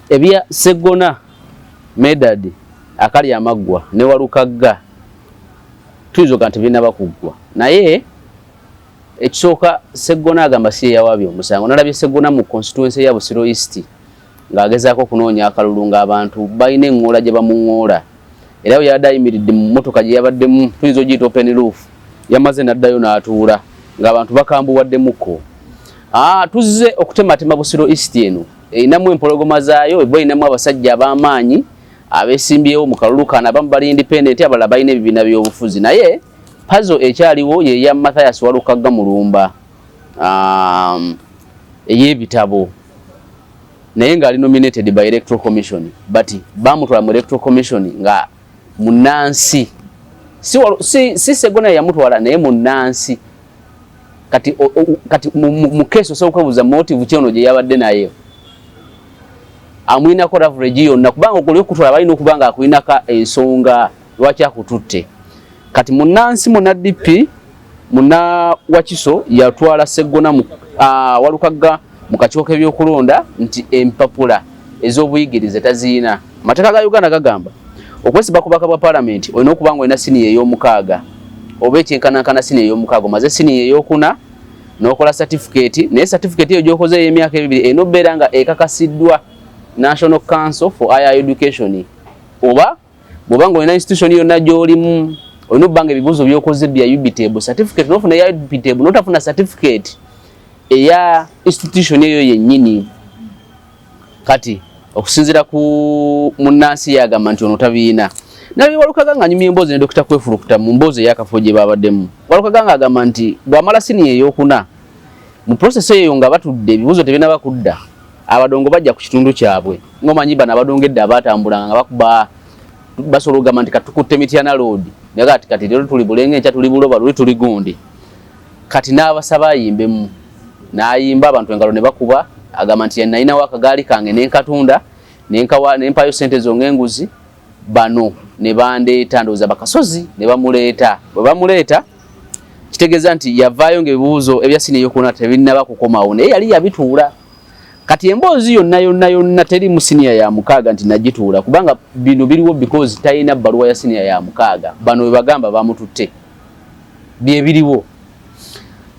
ebya Segona Medad akali amaggwa ne Walukagga tuizo kanti binaba kuggwa naye ekisooka Segona agamba si yawabyo omusango nalabye Segona mu constituency ya Busiro East ng'agezaako kunoonya akalulu ng'abantu balina eŋŋoola gye bamuŋŋoola era bwe yabadde ayimiridde mu mmotoka gye yabaddemu tuyinza ogiyita open roof yamaze n'addayo n'atuula ng'abantu bakambuwaddemukko tuzze okutematema Busiro East eno erinamu empologoma zaayo eba erinamu abasajja ab'amaanyi abeesimbyewo mu kalulu kano abamu bali independent abalala balina ebibiina by'obufuzi naye puzzle ekyaliwo ye ya Mathias Walukagga Mulumba ey'ebitabo naye ng'ali nominated by Electoral Commission but bamutwala mu Electoral Commission nga munansi si Segona yamutwala naye munansi kati mu keso sokwebuza motive kyono gye yabadde naye amwinako leverage yonna kubanga okuli okutwala balina okubanga akuyinaka ensonga lwaki akututte kati munansi muna DP muna Wakiso yatwala Segona mu Walukagga mu kakiiko k'ebyokulonda nti empapula ez'obuyigirize taziina amateeka ga Uganda gagamba okwesiba ku baka bwa parliament olina okubanga olina siniya ey'omukaaga oba ekyenkanankana siniya ey'omukaaga omaze siniya ey'okuna n'okola certificate naye certificate eyo gy'okoze ey'emyaka 2 eno beera nga ekakasiddwa National Council for Higher Education oba bw'obanga olina institution yonna gy'olimu olina okubanga ebibuuzo by'okoze bya UBTEB certificate n'ofuna eya UBTEB n'otafuna certificate eya institution eyo yennyini kati okusinzira ku munansi yagamba nti ono tabiina naye Walukagga nga nyumya emboozi ne Dr. Kwefulukuta mu mboozi ey'akafo gye babaddemu Walukagga nga agamba nti bw'amala siniya ey'okuna mu process eyo nga batudde ebibuuzo tebina bakudda abadongo bajja ku kitundu kyabwe ng'omanyi bano abadongedde abatambulanga nga bakuba basobola okugamba nti katukutte Mityana Road naye kati leero tuli Bulenge enkya tuli Buloba luli tuli Gundi kati n'abasaba ayimbemu n'ayimba abantu engalo ne bakuba agamba nti nalinawo akagaali kange n'enkatunda n'empayo sente zo ng'enguzi bano ne bandeeta ndowooza bakasozi ne bamuleeta bwe bamuleeta kitegeeza nti yavaayo ng'ebibuuzo ebya siniya ey'okuna tebinnaba kukomawo naye yali yabituula kati emboozi yonna teri mu siniya ya mukaaga nti nagituula kubanga bino biriwo because talina bbaluwa ya siniya ya mukaaga bano we bagamba bamututte bye biriwo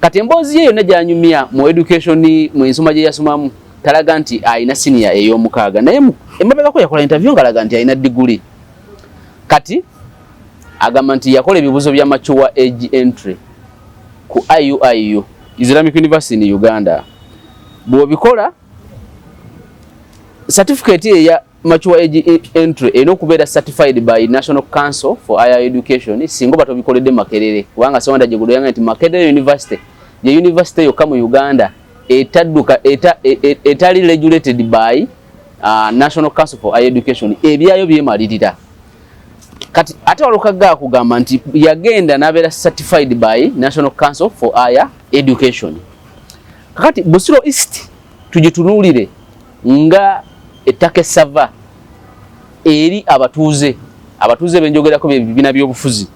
kati emboozi ye yonna gyanyumya mu education mu ensoma gye yasomamu talaga nti alina siniya ey'omukaaga naye emabegako yakola interview ngalaga nti alina diguli kati agamba nti yakola ebibuuzo bya mature age entry ku IUIU Islamic University in Uganda bw'obikola certificate ya mature age entry eno kubeera certified by National Council for Higher Education singo batobikoledde Makerere kubanga Sewanda Jegulu yanga nti Makerere University ye university yokka mu Uganda etali regulated by National Council for Higher Education ebyayo byemalirira kati ate Walukagga akugamba nti yagenda nabeera certified by National Council for Higher Education kakati Busiro East tugitunuulire nga ettaka essava eri abatuuze benjogerako ebibiina by'obufuzi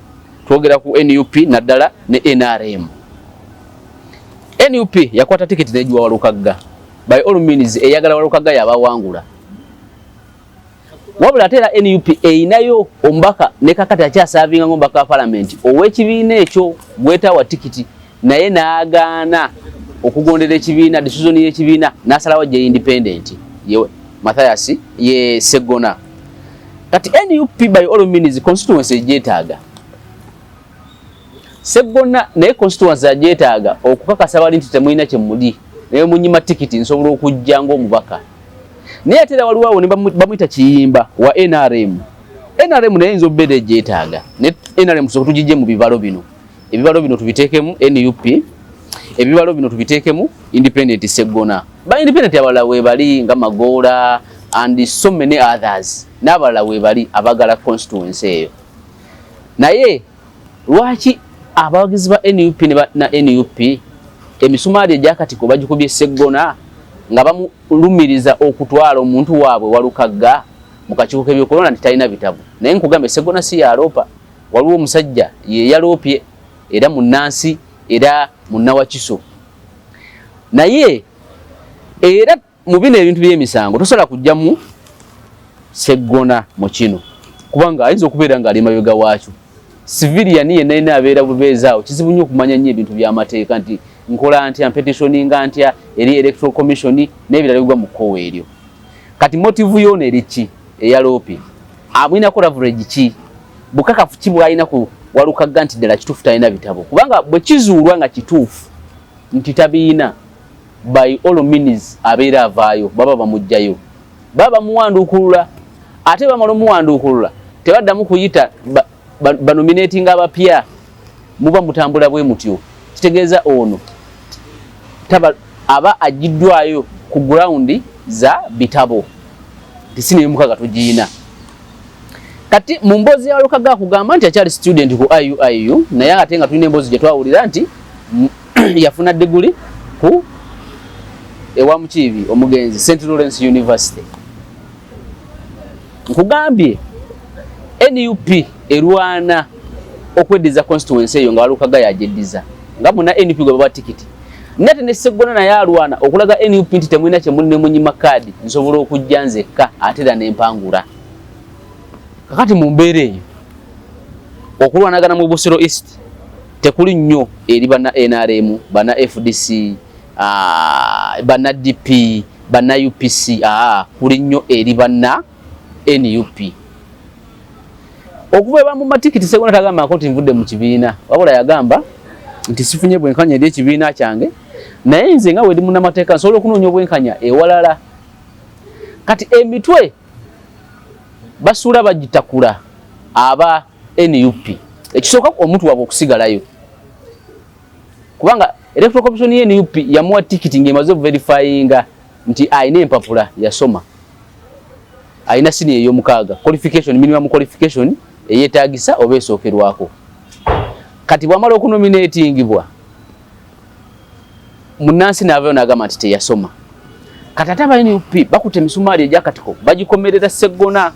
twogera ku NUP naddala ne NRM NUP yakwata tiketi n'egiwa Walukagga by all means eyagala Walukagga yabawangula wabula ate era NUP eyinayo omubaka ne kakati akyasavinga ng'omubaka wa parliament ow'ekibiina ekyo gwetawa tikiti naye n'agaana okugondera ekibiina decision y'ekibiina n'asalawo gye independent yewe Mathias ye Segona kati NUP by all means constituency gyetaaga Segona naye constituency agyetaaga okukakasa bali nti temulina kye muli naye munyima tikiti nsobola okujja ng'omubaka naye ate era waliwo ne bamuyita Kiyimba wa NRM naye yinza obeera gyetaaga ne NRM tusooka tugijje mu ebibalo bino tubiteekemu NUP ebibalo bino tubiteekemu independent Segona ba independent abalala weebali nga Magoola and so many others n'abalala weebali abagala constituency eyo naye lwaki abawagizi ba NUP na NUP emisumaali egyakatiko bagikubye Segona nga bamulumiriza okutwala omuntu waabwe Walukagga mu kakiiko k'ebyokulonda nti talina bitabo naye nkugambe Segona si yaloopa waliwo omusajja ye yaloopye era munansi era munnawakiso naye era mu bino ebintu by'emisango tosobola kujjamu Sseggona mu kino kubanga ayinza okubeera nga ali mabega waakyo. Civilian yenna abeera bubeezaawo kizibu nnyo okumanya nnyo ebintu by'amateeka nti nkola ntya petitioninga ntya eri electoral commission n'ebirala bigwa mu kkowa eryo. Kati motive yoona eri ki eya Loopi amwinako leverage ki bukakafu ki bw'alina ku Walukagga nti ddala kituufu talina bitabo kubanga bwe kizuulwa nga kituufu nti tabiina by all means abeera avaayo baba bamugjayo baba muwanduukulula ate bamala omuwanduukulula tebaddamu kuyita banominating abapya muba mutambula bwe mutyo kitegeeza ono aba agiddwayo ku ground za bitabo tisine mukaga tujiina. Kati mu mboozi ya Walukagga kugamba nti akyali student ku IUIU naye ate nga tulina emboozi gye twawulira nti yafuna degree ku ewa Mukiibi omugenzi St. Lawrence University. Nkugambye NUP erwana okweddiza constituency eyo nga Walukagga yageddiza nga muna NUP gwe baba tikiti nate ne Sseggona naye alwana okulaga NUP nti temulina kye muli ne munyima kaadi nsobola okujja nzekka ate era n'empangula. Kakati mu mbeera eyo okulwanagana mu Busiro East tekuli nnyo eri bana NRM bana FDC bana DP bana UPC kuli nnyo eri bana NUP. Okuba mu matikiti Sseggona tagamba nti nvudde mu kibiina wabula yagamba nti sifunye bwenkanya eri ekibiina kyange naye nze nga wedi munnamateeka nsobola okunoonya obwenkanya ewalala. Kati emitwe basuula bagitakula aba NUP ekisooka omuntu wabwe okusigalayo kubanga electoral commission ye NUP yamuwa tikiti ng'emaze verifyinga nti ayina empapula yasoma ayina senior ey'omukaaga qualification minimum qualification eyeetaagisa oba esookerwako. Kati bwamala okunominatingibwa munnansi n'avaayo n'agamba nti teyasoma. Kati ate aba NUP bakutte emisumaali egyakatiko bagikomerera Sseggona.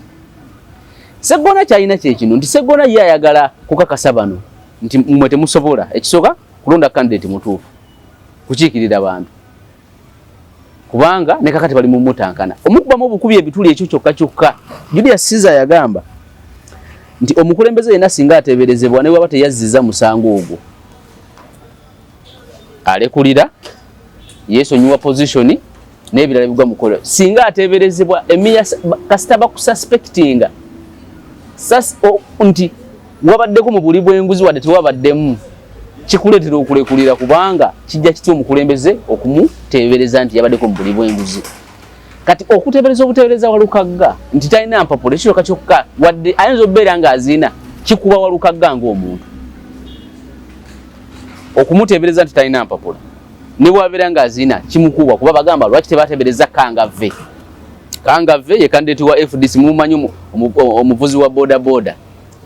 Sseggona kyalina kyekino nti Sseggona ye ayagala kukakasa bano nti mmwe temusobola ekisooka kulonda candidate mutuufu kukiikirira abantu kubanga ne kakati bali mu mutankana omukubamu obukubi ebituli ekyo kyokka kyokka. Julius Caesar yagamba nti omukulembeze yenna singa ateeberezebwa ne bwaba teyazziza musango ogwo alekulira yeesonyiwa position n'ebirala bigwa mukola singa ateeberezebwa emiya kasita bakususpectinga nti wabaddeko mu buli bw'enguzi wadde tewabaddemu kikuleetera okulekulira kubanga kijja kitya omukulembeze okumuteebereza nti yabaddeko mu buli bw'enguzi. Kati okuteebereza obuteebereza Walukagga nti talina mpapula ekisooka kyokka wadde ayinza okubeera ng'azina kikuba Walukagga ng'omuntu okumuteebereza nti talina mpapula ne bwabeera ng'azina kimukuba kuba bagamba lwaki tebateebereza Kangave. Kangave ye candidate wa FDC mumanyi omuvuzi wa boda boda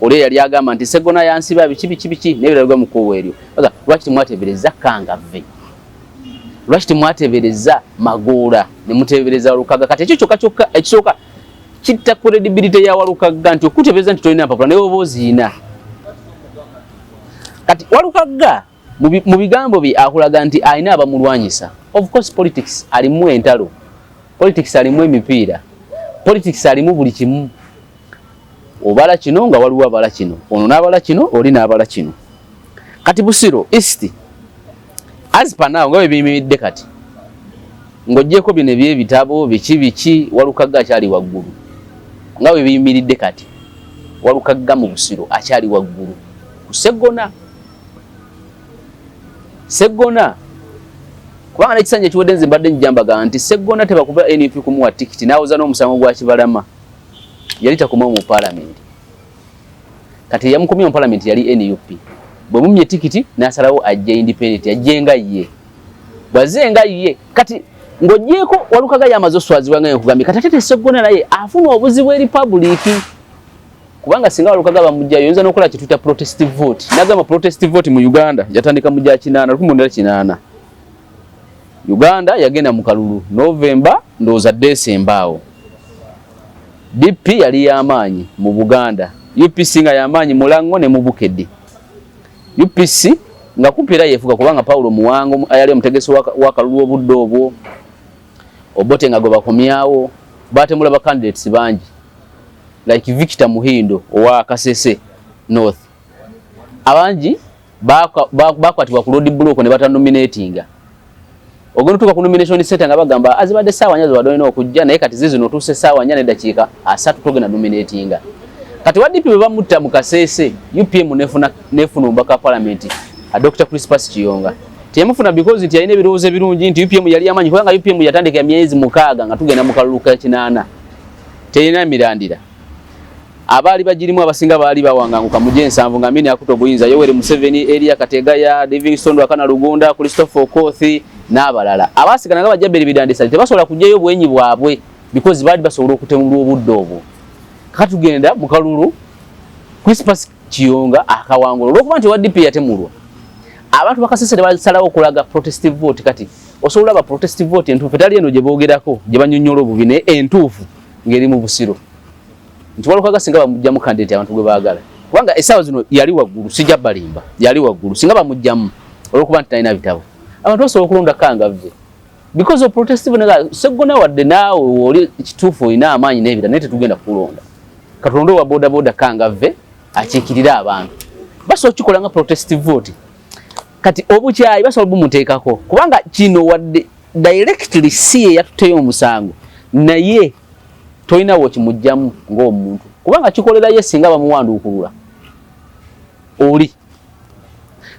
ole yali agamba nti Sseggona yansiba biki n'ebirala bigwa mu kkowa eryo. Lwaki temwateebereza Kangave lwaki temwateebereza Magoola ne muteebereza Walukagga. Kati ekyo kyokka kyokka ekisooka kitta credibility ya Walukagga nti okuteebereza nti tolina mpapula naye oba oziina. Kati Walukagga mu bigambo bye akulaga nti alina abamulwanyisa. Of course politics alimu entalo, politics alimu emipiira, politics alimu buli kimu. Obala kino nga waliwo abala kino, ono n'abala kino oli n'abala kino. Kati Busiro East as per now nga bwe biyimiridde kati ng'oggyeko bino eby'ebitabo biki Walukagga akyali waggulu. Nga bwe biyimiridde kati Walukagga mu Busiro akyali waggulu ku Sseggona kubanga n'ekisanja ekiwedde nze mbadde njambaga nti Sseggona tebakuba NUP kumuwa tikiti n'awoza n'omusango gwa Kibalama yali takoma mu parliament. Kati yamukomye mu parliament yali NUP bwe mumye tikiti n'asalawo ajje independent ajje nga ye baze nga ye. Kati ng'oggyeko Walukagga yamaze oswazibwa nga nkugambye kati ate Sseggona naye afuna obuzibu eri public kubanga singa Walukagga bamujjayo yinza n'okola kye tuyita protest vote. Nagamba protest vote mu Uganda yatandika mu gya 8 Uganda yagenda mu kalulu November ndowooza December awo. DP yali y'amaanyi mu Buganda, UPC nga y'amaanyi mu Lango ne mu Bukedde. UPC nga kumpeera yeefuga kubanga Paulo Muwango ayali omutegesi wa kalulu obudde obwo Obote nga gwe bakomyawo batemula ba candidates bangi like Victor Muhindo owa Kasese North abangi bakwatibwa ku road block ne batanominatinga ogono tuka ku nomination center nga bagamba azibadde sawa nyazo badolina okujja naye kati zizo notuse sawa nyane dakiika asatu togena nominatinga kati wadipi bwe bamutta mu Kasese UPM nefuna ombaka parliament a Dr. Crispus Kiyonga temufuna because nti ayine biroze birungi nti UPM yali amanyi kubanga UPM yatandika myezi mukaaga nga tugenda mu kalulu ka 8 teyina mirandira abali bagirimu abasinga bali bawanganguka muje ensanvu nga mini akuto buyinza Yoweri Museveni Elia Kategaya Livingstone Wakana Lugonda Christopher Okothi n'abalala abasigana nga bajaberi bidandisa tebasobola kujjayo bwenyi bwabwe because bali basobola okutemulwa obudde obwo katugenda mu kalulu Crispus Kiyonga akawangula olwokuba nti WDP yatemulwa abantu bakasese basalawo okulaga protestive vote kati osobola ba protestive vote entuufu tali eno gye boogerako gye banyonnyola obubine entuufu ngeri mu busiro nti walukaga singa bamujjamu candidate abantu gwe baagala kubanga essaawa zino yali waggulu sijja balimba yali waggulu singa bamujjamu olwokuba nti talina bitabo abantu basobola okulonda kangavve because of protestive nega segona wadde naawe oli kituufu olina amaanyi n'ebira naye tetugenda kulonda katulondo wa boda kangavve akiikirira abantu basobola okukikola nga protestive vote kati obukyayi basobola bumuteekako kubanga kino wadde directly si yatuteyo omusango naye toyina wokimujjamu ng'omuntu kubanga kikolera ye singa bamuwanduukulula oli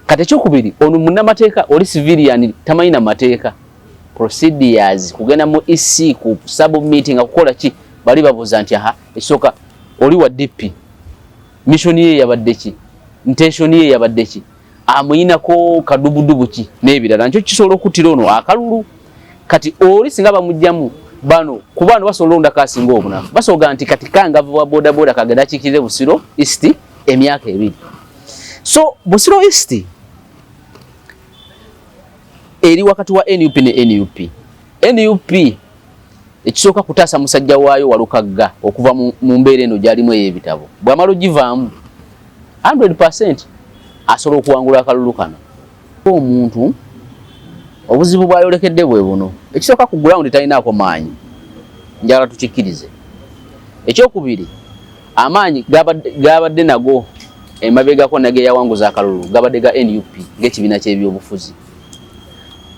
kati ekyokubiri ono munnamateeka oli civilian tamanyina mateeka procedures kugenda mu EC ku submitting akukola ki bali babuuza nti aha ekisooka oli wa DP mission ye yabadde ki intention ye yabadde ki amuyinako kadubudubu ki n'ebirala nkyo kisobola okuttira ono akalulu kati oli singa bamujjamu bano kubano basolonda kasinga obunafu basoga nti kati kangava wa boda kagenda kikire Busiro East emyaka 2 so Busiro East eri wakati wa NUP ne NUP ekisooka kutaasa musajja waayo Walukagga okuva mu mbeera eno gyalimu ey'ebitabo bwamalo givaamu 100% asobola okuwangula akalulu kano omuntu obuzibu bwayolekedde bwe buno ekisooka ku ground talinaako maanyi njagala tukikkirize ekyokubiri amaanyi gabadde nago emabegako nage yawanguza akalulu gabadde ga NUP ng'ekibiina ky'ebyobufuzi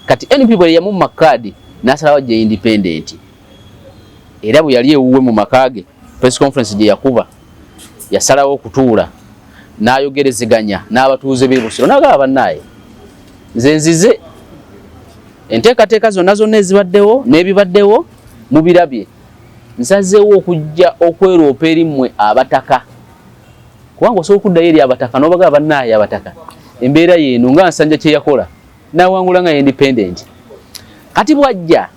kati NUP bwe yamu makadi n'asalawo gye independent era bwe yali ewuwe mu makage press conference gye yakuba yasalawo okutuula n'ayogerezeganya n'abatuuze b'e Busiro n'agamba bannaye nze nzize enteekateeka zonna ezibaddewo n'ebibaddewo mubirabye nsazeewo okujja okweroopa erimmwe abataka kubanga osobola okuddayo eri abataka n'obagaba bannaye abataka embeera yeeno nga Nsanja kye yakola n'awangula nga independent kati bwajja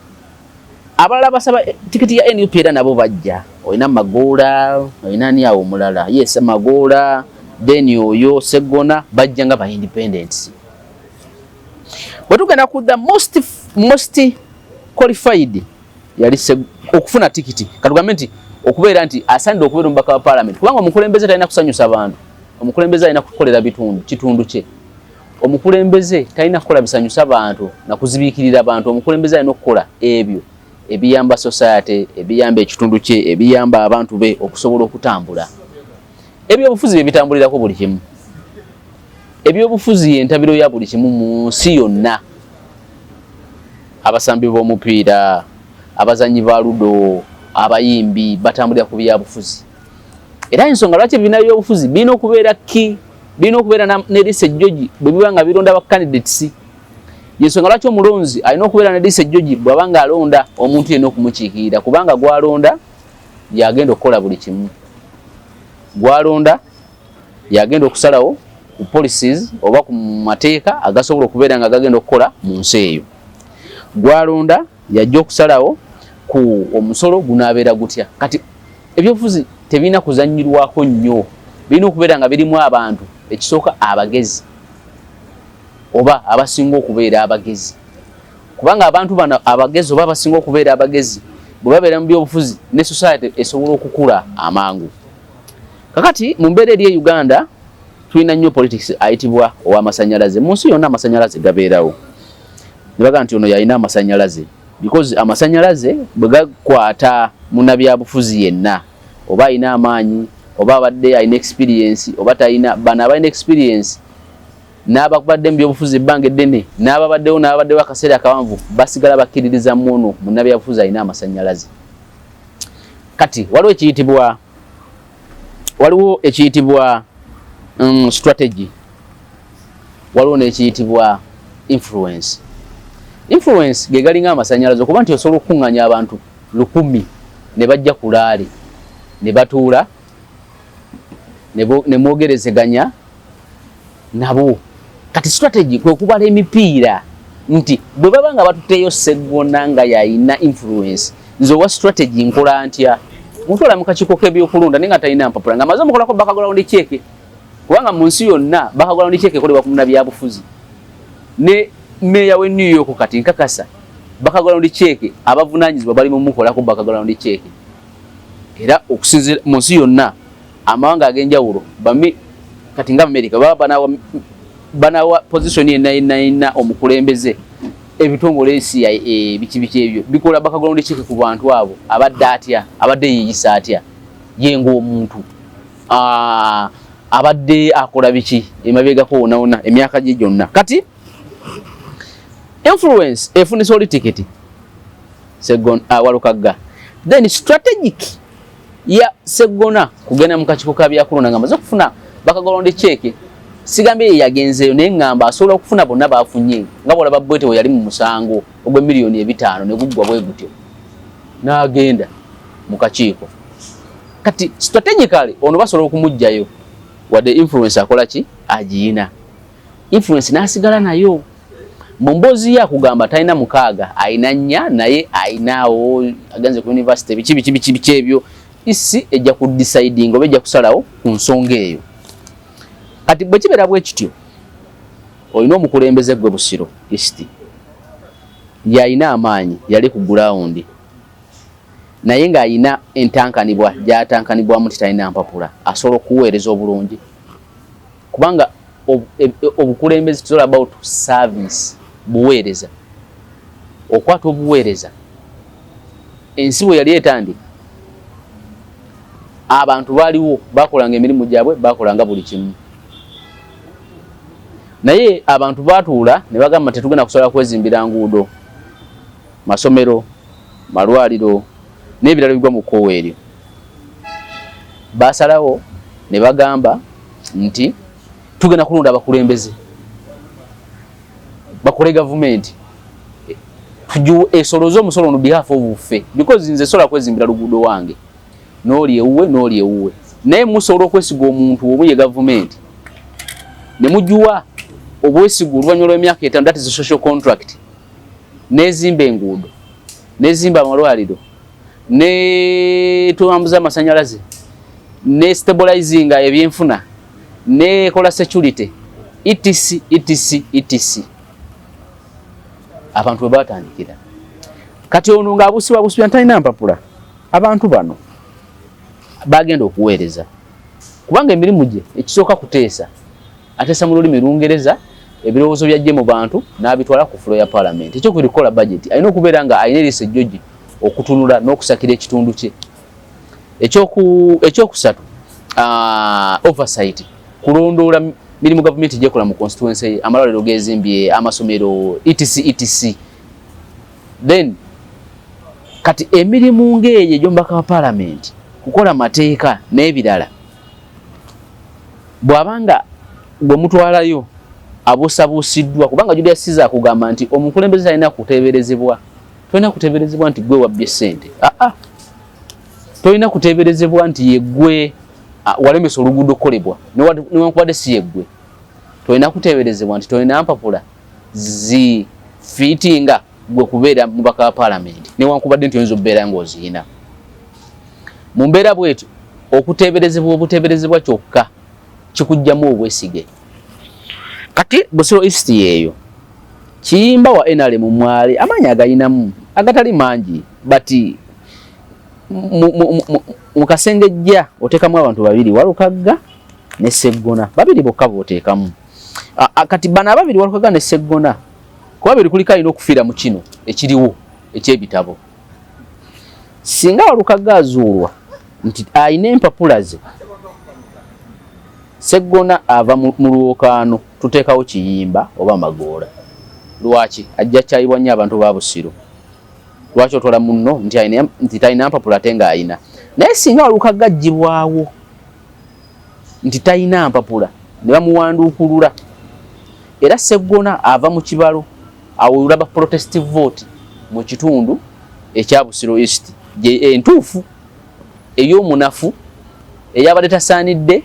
abalala basaba tikiti ya NUP era nabo bajja olina Magoola olina ani awo omulala yes Magoola then oyo Segona bajja nga ba independents bwetugenda ku the most qualified yali okufuna tikiti katugambe nti okubeera nti asande okubeera omubaka wa parliament kubanga omukulembeze talina kusanyusa abantu omukulembeze alina kukolera kitundu kye omukulembeze talina kukola bisanyusa abantu na kuzibiikirira abantu omukulembeze alina okukola ebyo ebiyamba society ebiyamba ekitundu kye ebiyamba abantu be okusobola okutambula ebyobufuzi bye bitambulirako buli kimu ebyobufuzi entabiro ya buli kimu mu nsi yonna abasambi b'omupiira abazanyi ba ludo abayimbi batambulira ku byabufuzi era ensonga lwaki ebibiina by'obufuzi birina okubeera birina okubeera ne lise jjoji bwe biba nga bironda ba candidates yensonga lwaki omulonzi alina okubeera ne lise jjoji bw'aba nga alonda omuntu yenna okumukiikirira kubanga gwalonda yagenda okukola buli kimu gwalonda yagenda okusalawo ku policies oba ku mateeka agasobola okubeera nga gagenda okukola mu nsi eyo gwalonda yajja okusalawo ku omusolo gunaabeera gutya kati ebyobufuzi tebirina kuzannyirwako nnyo birina okubeera nga birimu abantu ekisooka abagezi oba abasinga okubeera abagezi kubanga abantu bano abagezi oba abasinga okubeera abagezi bwe babeera mu byobufuzi ne society esobola okukula amangu kakati mu mbeera eri e Uganda tulina nnyo politics ayitibwa ow'amasanyalaze mu nsi yonna amasanyalaze gabeerawo nibaga nti ono yalina amasanyalaze because amasanyalaze bwe gakwata munnabyabufuzi yenna oba alina amaanyi oba abadde alina experience oba talina. Bano abalina experience n'abakubadde mu byobufuzi ebbanga eddene n'ababaddewo akaseera akawanvu basigala bakkiririza muno munnabyabufuzi alina amasannyalaze. Kati waliwo ekiyitibwa strategy, waliwo n'ekiyitibwa influence. Influence ge galinga amasannyalaze okuba nti osobola okukuŋŋaanya abantu 1,000 ne bajja ku laale ne batuula ne mwogerezeganya nabo. Kati strategy kwe kubala emipiira nti bwe baba nga batuteeyo Sseggona nga yalina influence, nze owa strategy nkola ntya? Mutwala mu kakiiko k'ebyokulonda naye nga talina mpapula ng'amaze omukolako background check, kubanga mu nsi yonna background check ekolebwa ku munnabyabufuzi. Ne meeya w'e New York kati nkakasa background check abavunaanyizibwa bali mu mukolako background check. Era okusinziira mu nsi yonna amawanga ag'enjawulo kati nga America baba banawa position yenna omukulembeze ebitongole CIA biki ebyo bikola background check ku bantu abo abadde atya, abadde yeyisa atya yengo omuntu abadde akola biki emabegako wona emyaka gye gyonna. Kati influence efunisa oli ticket Sseggona Walukagga, then strategic ya Sseggona kugenda mu kakiiko ka byakulonda nga amaze okufuna background check. Sigambye yagenzeyo naye ngamba asobola okufuna bonna bafunye nga bwolaba Bwete we yali mu musango ogwe $5,000,000 ne guggwa bwe gutyo n'agenda mu kakiiko. Kati strategically ono basobola okumugjayo wadde influence akola ki agiyina influence n'asigala nayo mu mboozi ye akugamba talina 6 ayina 4 naye ayinaawo agenze ku university biki ebyo isi ejja ku deciding oba ejja kusalawo ku nsonga eyo. Kati bwe kibeera bwe kityo olina omukulembeze gwe Busiro East yalina amaanyi yali ku ground naye ng'ayina entankanibwa gyatankanibwamu ti talina mpapula asobola okuweereza obulungi kubanga obukulembeze it's all about service. Buweereza okwata obuweereza ensi bwe yali etandika abantu baaliwo bakolanga emirimu gyabwe bakolanga buli kimu naye abantu batuula ne bagamba tetugenda kusobola kwezimbira nguudo masomero malwaliro n'ebirala bigwa mu kkowa eryo. Basalawo ne bagamba nti tugenda kulonda abakulembeze bakole gavumenti esoloze omusolo on behalf of uffe because nze sola kwezimbira luguudo wange n'oli ewuwe naye musobola okwesiga omuntu omu ye gavumenti ne mujjuwa obwesiga oluvannyuma lw'emyaka 5 that is a social contract nezimba enguudo nezimba amalwaliro ne tuwambuza amasannyalaze ne stabilizing ebyenfuna ne kola security etc. Abantu bwe batandikira kati ono ng'abusibwa ntalina mpapula abantu bano bagenda okuweereza kubanga emirimu gye ekisooka kuteesa ateesa mu lulimi Lungereza ebirowoozo byajje mu bantu n'abitwala ku floor ya parliament. Ekyokulikola budget alina okubeera nga alina erisa ejjogi okutunula n'okusakira ekitundu kye. Ekyokusatu oversight kulondoola mirimu gavumenti gyekola mu constituency amalwaliro gezimbye amasomero etc. Then kati emirimu ng'eyo egy'omubaka wa parliament kukola mateeka n'ebirala bw'abanga gwe mutwalayo abuusabuusiddwa kubanga Julius Caesar akugamba nti omukulembeze alina kuteeberezebwa. Tolina kuteeberezebwa nti gwe wabbye ssente. Tolina kuteeberezebwa nti yeggwe walemesa oluguudo okukolebwa newankubadde si yeggwe. Tolina kuteeberezebwa nti tolina mpapula zifiitinga gwe kubeera mubaka wa parliament newankubadde nti oyinza okubeera ng'oziyina. Mu mbeera bwetyo obuteeberezebwa kyokka kikujjamu obwesige. Kati Busiro East yeeyo Kiyimba wa NRM Mwale amaanyi agayinamu agatali mangi bati mu kasengejja oteekamu abantu babiri Walukagga ne Sseggona babiri bokka booteekamu. Kati bana babiri Walukagga ne Sseggona kuba babiri kuliko alina okufiira mu kino ekiriwo eky'ebitabo. Singa Walukagga azuulwa nti ayina empapula ze. Sseggona ava mu lwokaano tuteekawo kiyimba oba magoola. Lwaki ajja kyayibwa nnyo abantu ba Busiro. Lwaki otwala munno nti talina mpapula ate ng'ayina. Naye singa waluka gaggyibwawo nti talina mpapula ne bamuwanduukulula, era Sseggona ava mu kibalo awo olaba protestive vote mu kitundu ekya Busiro East entuufu ey'omunafu eyabadde tasaanidde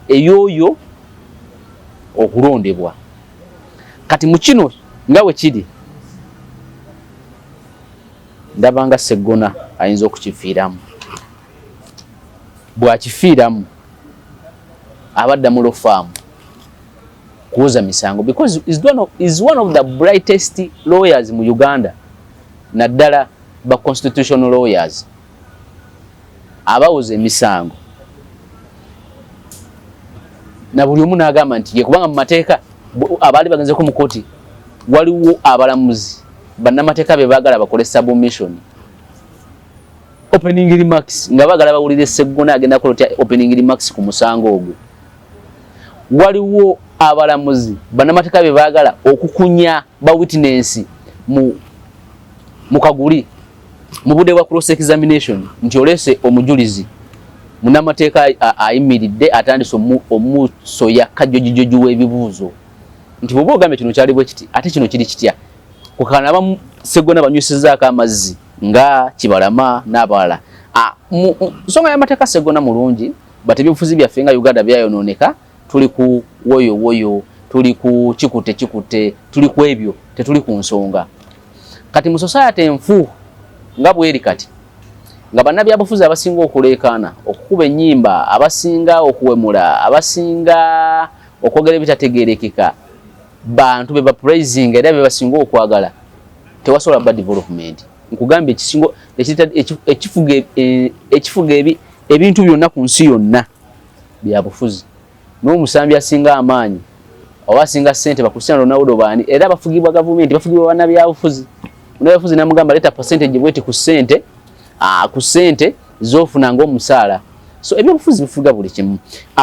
ey'oyo okulondebwa. Kati mu kino nga bwe kiri ndaba nga Sseggona ayinza okukifiiramu. Bw'akifiiramu abadda mu lofaamu kuwoza misango because is one of the brightest lawyers mu Uganda, naddala ba constitutional lawyers abawoza emisango. Na buli omu n'agamba nti ye kubanga mu mateeka abaali bagenzeko mu kooti waliwo abalamuzi bannamateeka be baagala bakole submission opening remarks nga baagala bawulire Sseggona agenda kukola opening remarks ku musango ogwo. Waliwo abalamuzi bannamateeka be baagala okukunya ba witness mu kaguli mu budde bwa cross examination nti olese omujulizi munnamateeka ayimiridde atandise omusoya kajjojijoji w'ebibuuzo nti bw'oba ogambye kino kyali bwe kiti ate kino kiri kitya. Kukana abamu Sseggona banywesizaako amazzi nga Kibalama n'abalala. Nsonga y'amateeka Sseggona mulungi, bati ebyobufuzi byaffe nga Uganda byayonooneka, tuli ku woyo tuli ku kikute tuli ku ebyo tetuli ku nsonga. Kati mu society enfu nga bweri kati nga bannabyabufuzi abasinga okuleekaana okukuba ennyimba, abasinga okuwemula, abasinga okwogera ebitategeerekeka, bantu be bapraising era be basinga okwagala, tewasobola ba development. Nkugambye ekisingo ekifuga ebintu byonna ku nsi yonna byabufuzi. N'omusambi asinga amaanyi oba asinga ssente bakusana Ronaldo baani era bafugibwa gavumenti, bafugibwa bannabyabufuzi. Munnabyabufuzi namugamba leta percentage bweti ku ssente z'ofuna ng'omusaala. So ebyobufuzi bifuga buli kimu.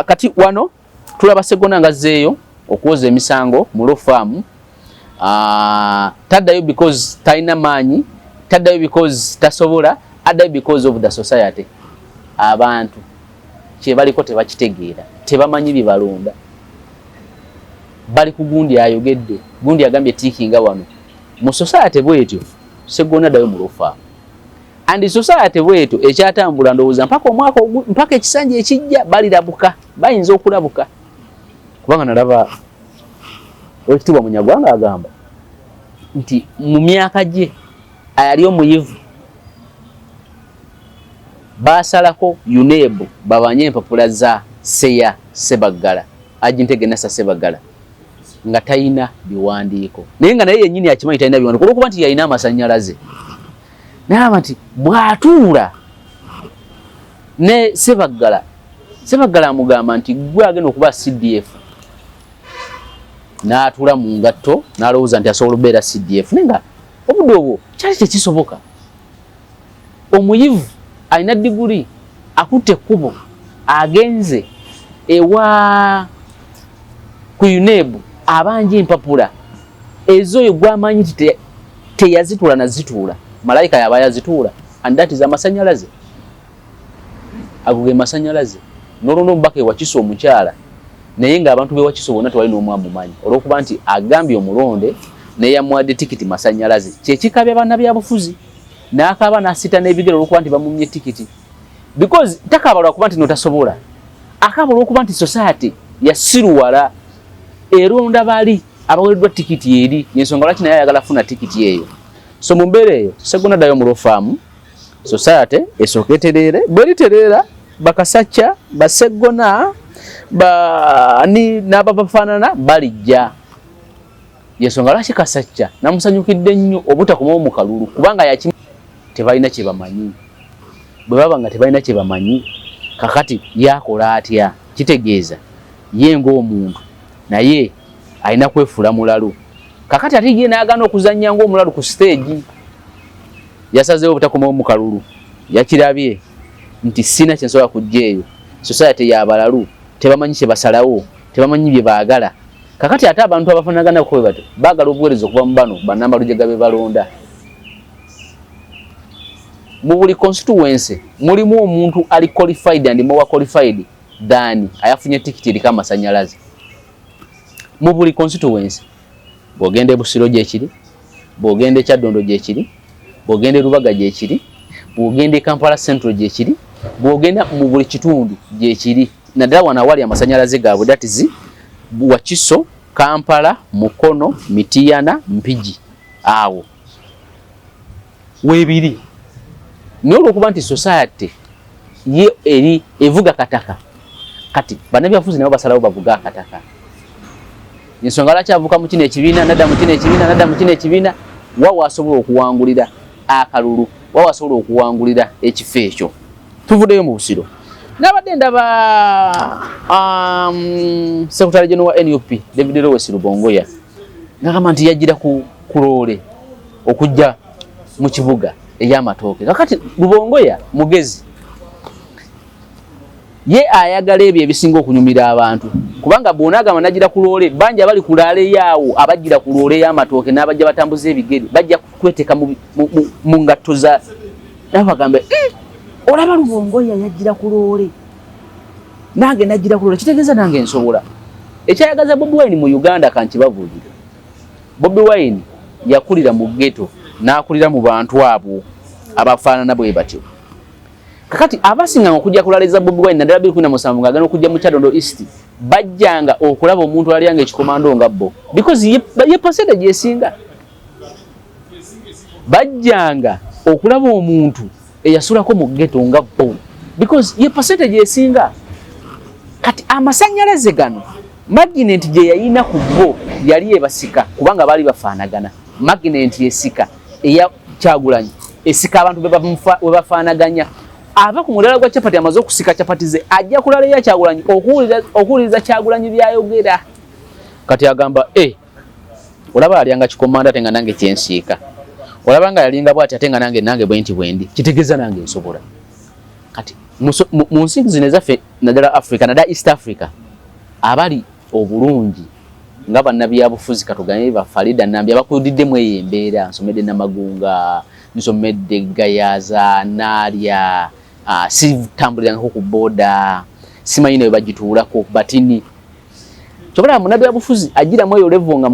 Kati wano tulaba Sseggona ngazzeeyo okuwoza emisango mu lofaamu. Taddayo because talina maanyi, taddayo because tasobola, addayo because of the society. Abantu kye baliko tebakitegeera, tebamanyi bibalonda. Bali ku gundi ayogedde, gundi agambye tiikinga wano. Mu society bwetyo Sseggona addayo mu lofaamu. And society bwetyo ekyatambula ndowooza mpaka ekisanja ekijja balirabuka, bayinza okulabuka. Kubanga nalaba Oweekitiibwa Munyagwanga agamba nti mu myaka gye ayali omuyivu baasalako UNEB babanye empapula za Seya Ssebaggala, Agintege Nasa Ssebaggala nga talina biwandiiko. Naye nga naye yennyini akimanyi talina biwandiiko olw'okuba nti yalina amasannyalaze. N'aba nti bw'atuula ne Ssebaggala amugamba nti gwe agenda okuba CDF. N'atuula mu ngatto n'alowooza nti asobola okubeera CDF. Naye nga obudde obwo kyali tekisoboka. Omuyivu alina diguli, akutte ekkubo, agenze ewa ku UNEB abanja empapula ezo oyo gw'amanyi nti teyazituula nazituula, malayika yaba yazituula, and that is amasannyalaze. Ago ge masannyalaze. N'olwo omubaka ewakiso omukyala naye ng'abantu bewakiso bonna tewali n'omu amumanyi olw'okuba nti agambye omulonde naye yamuwadde tikiti masannyalaze. Kyekikabya bannabyabufuzi n'akaaba n'asita n'ebigere olw'okuba nti bamumye tikiti. Because takaaba lwakuba nti notasobola, akaaba olw'okuba nti society yasiruwala eronda bali abawereddwa tikiti eri, yensonga lwaki naye ayagala funa tikiti eyo. So mu mbeera eyo Sseggona addayo mu lofaamu, society esooka etereere, bweritereera bakasacca ba Sseggona n'ababafaanana balijja. Yensonga lwaki kasacca namusanyukidde nnyo obutakomawo mu kalulu kubanga tebalina kye bamanyi. Bwe baba nga tebalina kye bamanyi, kakati yakola atya? Kitegeeza ye ng'omuntu naye alina kwefuula mulalu. Kakati ate ye n'agaana okuzannya ng'omulalu ku stage. Yasazeewo obutakomawo mu kalulu, yakirabye nti sina kyensobola kujjeeyo. Society y'abalalu tebamanyi kye basalawo, tebamanyi bye baagala. Kakati ate abantu abafanagana ko bwe baagala obuweereza okuva mu bano bannamba lujega be balonda. Mu buli constituency mulimu omuntu ali qualified and more qualified than ayafunye tikiti erika amasanyalaze. Mu buli constituency bw'ogenda Busiro gyekiri, bw'ogenda Kyaddondo gyekiri, bw'ogenda Lubaga gyekiri, bw'ogenda Kampala Central gyekiri, bw'ogenda mu buli kitundu gyekiri. Naddala wano awali amasanyalaze gaabwe, that is Wakiso, Kampala, Mukono, Mityana, Mpigi. Awo weebiri. N'olwokuba nti society ye eri evuga kataka. Kati bannabyabufuzi nabo basalawo bavuga akataka. Ensonga lwaki avuka mu kino ekibiina, nadda mu kino ekibiina, nadda mu kino ekibiina, wawa asobola okuwangulira akalulu, wawa asobola okuwangulira ekifo ekyo. Tuvuddeyo mu Busiro. Nabadde ndaba Secretary General wa NUP David Lowes Rubongoya ngagamba nti yajjira ku loole okujja mu kibuga ey'amatooke. Kakati Rubongoya mugezi, ye ayagala ebyo ebisinga okunyumira abantu, kubanga bona agamba najjira ku loole, banja abali ku laale yaawo abajjira ku loole y'amatooke n'abajja batambuza ebigere bajja kweteka mu ngatto za nabagambe olaba Rubongoya yajjira ku loole, nange najjira ku loole, kitegeeza nange nsobola. Ekyayagaza Bobi Wine mu Uganda kankibabuulire. Bobi Wine yakulira mu ghetto n'akulira mu bantu abo abafaanana bwe batyo. Kakati abasinga okujja kulaliza Bobi Wine naddala 2017 ng'agana okujja mu Kyaddondo East bajjanga okulaba omuntu aliyanga ekikomando nga bo, because ye percentage esinga. Bajjanga okulaba omuntu eyasulako mu ghetto nga bo, because ye percentage esinga. Kati amasanyalaze gano magnet gye yayina ku bo yali ebasika kubanga baali bafaanagana. Magnet yesika eya Kyagulanyi esika abantu we bafaanaganya. Ava ku mulala gwa Chapati amaze okusika Chapati ze ajja kulala ya Kyagulanyi okuwuliriza Kyagulanyi byayogera. Kati agamba olaba alyanga kikomanda tenga nange kyensiika, olaba nga yalinga bwati atenga nange bwenti bwendi, kitegeeza nange nsobola. Kati mu nsi zino ezaffe naddala Africa naddala East Africa abali obulungi nga bannabyabufuzi katuganye ba Farida Nambi abakudiddemu eyo embeera, nsomedde Namagunga, nsomedde Gayaza, Nalya, sitambulirangako ku boda, simanyi nayo bagituulako batini. Kyobola munnabyabufuzi agira mweyo level nga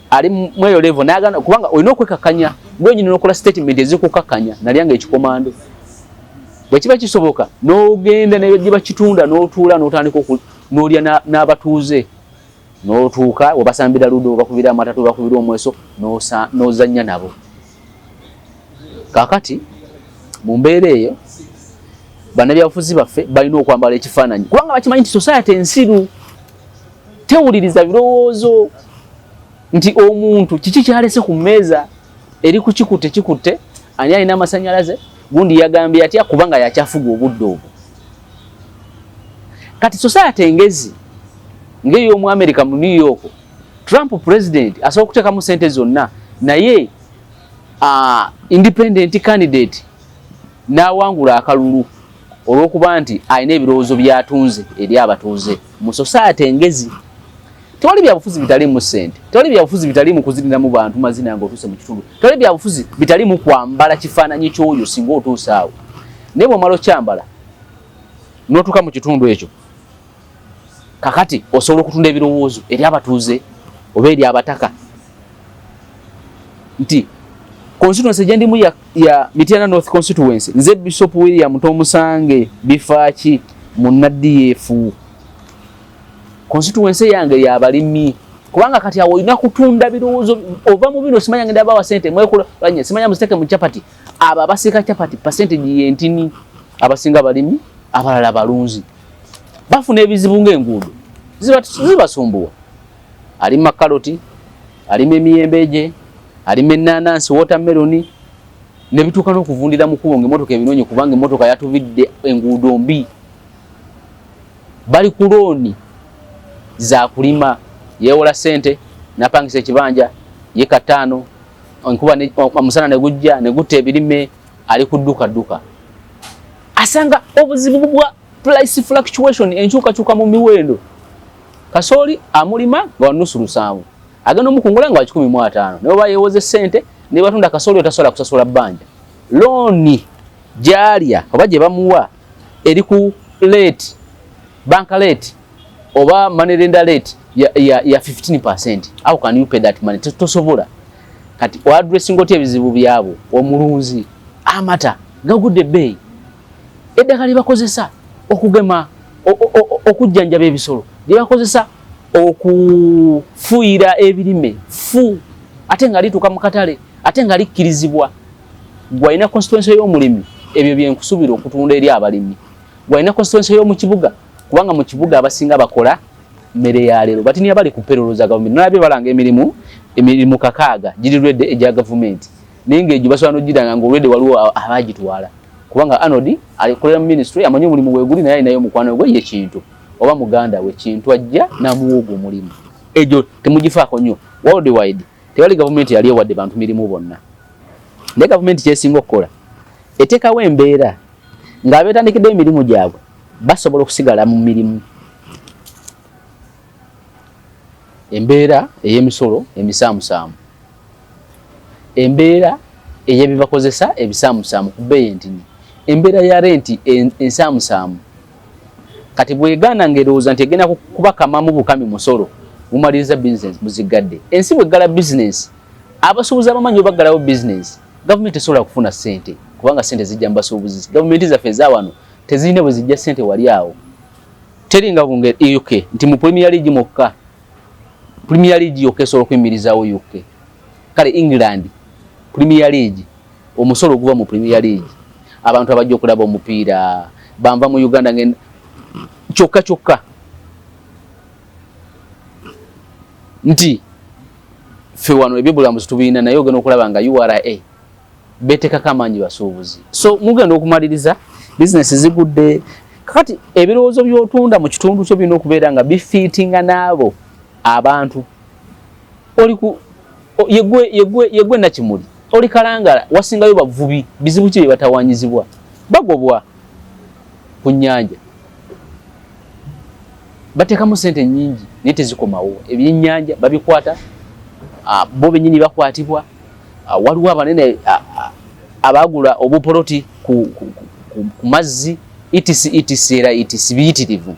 ali mweyo level n'agana kubanga olina okwekakanya gwenyini n'okola statement ezikukakanya nalyanga ekikomando. Bwe kiba kisoboka n'ogenda negiba kitunda n'otuula n'otandika n'olya n'abatuuze n'otuuka wabasambira ludo bakubira amatatu bakubira omweso n'ozannya nabo. Kakati mu mbeera eyo bannabyabufuzi baffe balina okwambala ekifaananyi kubanga bakimanyi nti society ensiru tewuliriza birowoozo nti omuntu kiki kyalese ku mmeeza eri ku kikutte ani alina amasanyalaze gundi yagambye atya kubanga yakyafuga obudde obwo. Kati society engezi ng'ey'omu America mu New York, Trump president asobola okuteekamu ssente zonna naye independent candidate n'awangula akalulu olw'okuba nti alina ebirowoozo byatunze eri abatuuze. Mu society engezi tewali byabufuzi bitaliimu ssente, tewali byabufuzi bitaliimu kuzirindamu bantu mazina ng'otuuse mu kitundu, tewali byabufuzi bitaliimu kwambala kifaananyi ky'oyo singa otuuse awo. Naye bw'omala okyambala n'otuuka mu kitundu ekyo, kakati osobola okutunda ebirowoozo eri abatuuze oba eri abataka. Nti constituency gye ndimu ya Mityana North constituency nze Bishop William Tomusange bifaaki mu NDF. Constituency yange y'abalimi kubanga kati awo olina kutunda birowoozo ova mu bino simanya ngenda bawa ssente mwekulanye simanya muziteke mu Chapati abo abasika Chapati percentage yentini abasinga balimi abalala balunzi bafuna ebizibu ng'enguudo zibasumbuwa. Alima karoti, alima emiyembeje, alima ennaanansi, watermelon ne bituuka n'okuvundira mu kkubo ng'emmotoka ebinoonye kubanga emmotoka yatubidde enguudo mbi. Bali ku looni za kulima yeewola ssente n'apangisa ekibanja ye kataano enkuba omusana ne gujja ne gutta ebirime ali ku dduka. asanga obuzibu bwa price fluctuation enkyukakyuka mu miwendo. Kasooli amulima nga nusu lusanvu agenda omukungula nga 15000 ne baba yewoze sente ne batunda kasooli otasobola kusasula bbanja. Loan jalya oba gye bamuwa eri ku rate bank rate oba money lender rate ya 15%. How can you pay that money? Tosobola. Kati o addressing oti ebizibu byabo omulunzi amata gagudde bay eddagala libakozesa okugema okujjanjaba ebisolo libakozesa okufuuyira ebirime ate nga lituuka mu katale ate nga likkirizibwa. Gwalina constituency y'omulimi ebyo byenkusubira okutunda eri abalimi. Gwalina constituency y'omu kibuga kubanga mu kibuga abasinga bakola mmere ya leero batini abali ku payroll za government nabyo balanga emirimu kakaaga giri redde eja government ninge ejo basobanura ojiranga ngo redde waliwo abagitwala kubanga anodi alikolera mu ministry amanyi omulimu weguli naye nayo mukwano gwe ye kintu oba muganda we kintu ajja na muwogo mulimu ejo temugifaako nnyo. Worldwide tewali government yali ewadde bantu mirimu bonna. Ne government kyesinga okukola eteekawo embeera ng'abeetandikidde emirimu gyabwe basobola okusigala mu mirimu. Embeera ey'emisolo emisaamusaamu, embeera ey'ebibakozesa ebisaamusaamu ku bbeeyi entini, embeera ya renti ensaamusaamu. Kati bw'egaana ng'erowooza nti egenda kubakamamu bukami musolo mumaliriza bizinesi muzigadde. Ensi bw'eggala bizinesi abasuubuzi abamanyi baggalawo bizinesi gavumenti esobola kufuna ssente kubanga ssente zijja mu basuubuzi. Gavumenti zaffe ezawano tezirina bwe zijja ssente wali awo. Teringa bungeri UK nti mu Premier League mokka Premier League yokka esobola okuyimirizaawo UK. Kale England Premier League omusolo oguva mu Premier League abantu abajja okulaba omupiira banva mu Uganda ngenda kyokka nti ffe wano ebyobulamuzi tubiina naye ogenda okulaba nga URA betekako amaanyi basuubuzi. So mugenda okumaliriza bizinesi zigudde. Kakati ebirowoozo by'otunda mu kitundu kyo birina okubeera nga bifiitinga n'abo abantu. Yegwe Nakimuli oli Kalangala wasingayo bavubi bizibu ki bye batawanyizibwa bagobwa ku nnyanja bateekamu ssente nnyingi naye tezikomawo. Ebyennyanja babikwata bo bennyini bakwatibwa. Waliwo abanene abagula obupoloti ku mazzi etc era etc biyitirivu.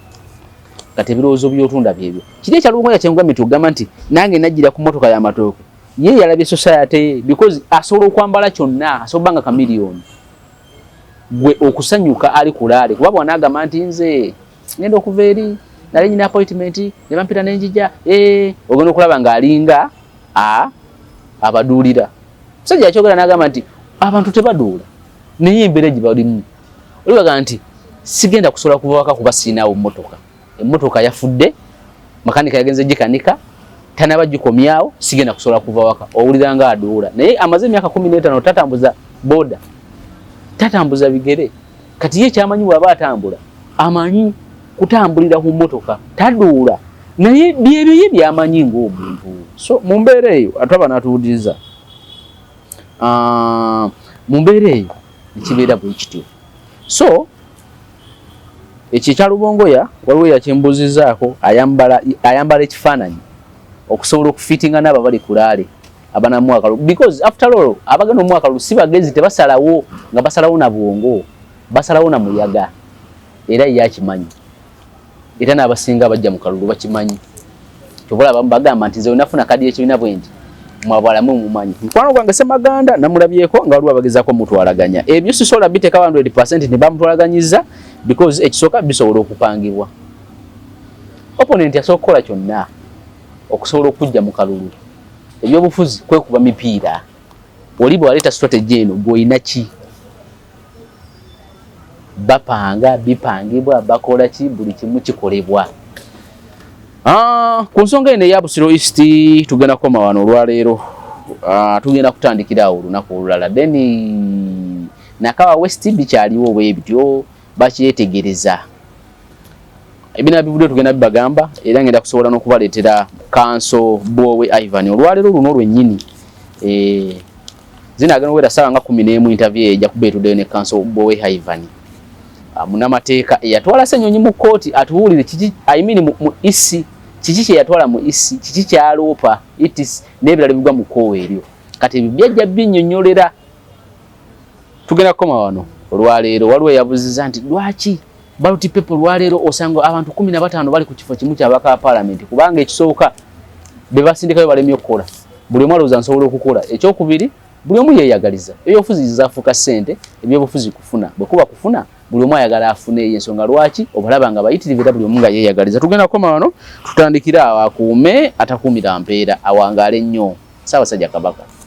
Kati ebirowoozo by'otunda byebyo kiri ekyalubongoya kyengambye tugamba nti nange najjira ku motoka y'amatooke ye yalabye society because asobola okwambala kyonna asobola banga kamiliyoni gwe okusanyuka ali kulaale kuba bw'anaagamba nti nze ngenda okuva eri nali nyina appointment ne bampita n'enjija ogenda okulaba ng'alinga abaduulira. Musajja yakyogera n'agamba nti abantu tebaduula naye embeera gye balimu olibaga nti sigenda kusobola kuva waka kuba siinaawo mmotoka. Emmotoka yafudde makanika yagenze gikanika tanaba gikomyawo sigenda kusobola kuva waka owulira nga aduula naye amaze emyaka 15 tatambuza boda tatambuza bigere. Kati ye kyamanyi bw'aba atambula amanyi kutambulira ku mmotoka taduula naye byebyo ye byamanyi ng'omuntu. So mu mbeera eyo ataba natuwuliriza mu mbeera eyo ekibeera bwe kityo. So ekyo ekyalubongoya waliwo yakyembuuzizaako ayambala ekifaananyi okusobola okufitinga n'abo bali kulaale abanamwaka because after all abagenda omwaka si bagezi tebasalawo nga basalawo na bwongo basalawo na muyaga era yakimanyi era n'abasinga bajja mu kalulu bakimanyi. Kyobola abamu bagamba nti nze wenafuna kadi y'ekibiina bwe nti mwabalamu mumanyi. Mukwano gwange Ssemaganda namulabyeko nga waliwo abagezaako mutwalaganya ebyo sisobola biteeka 100% ne bamutwalaganyiza because ekisooka bisobola okupangibwa. Opponent asobola okukola kyonna okusobola okujja mu kalulu. Ebyobufuzi kwekuba mipiira oli bw'aleeta strategy eno bw'olina ki bapanga bipangibwa bakola ki buli kimu kikolebwa. Ku nsonga eno eya Busiro East tugenda kukoma wano olwaleero. Tugenda kutandikira awo olunaku olulala then Nakawa West bikyaliwo bwebityo bakyetegereza. Ebina bivuddeo tugenda bibagamba era ngenda kusobola n'okubaleetera Kanso Bowe Ivan olwaleero luno lwennyini. Zinaagenda okubeera ssaawa nga 11 interview ejja kubeera tuddeyo ne Kanso Bowe Ivan. munamateeka eyatwala Ssenyonyi mu kkooti atuwulire kiki mu isi kiki kye yatwala mu isi kiki kyaloopa itis n'ebirala bigwa mu kkoowa eryo kati ebyo byajja binnyonnyolera. Tugenda kukoma wano olwaleero waliwo eyabuziza nti lwaki ballot paper olwaleero osanga abantu 15 bali ku kifo kimu ky'abaka ba paalamenti kubanga ekisooka be basindikayo balemye okukola buli omu alowooza nsobola okukola. Ekyokubiri buli omu yeeyagaliza ebyobufuzi zaafuuka ssente ebyobufuzi kufuna bwe kuba kufuna buli omu ayagala afune ensonga lwaki obalaba nga bayitirivu era buli omu nga yeeyagaliza. Tugenda kukoma wano tutandikire awo akuume atakuumira mpeera awangaale nnyo Ssaabasajja Kabaka.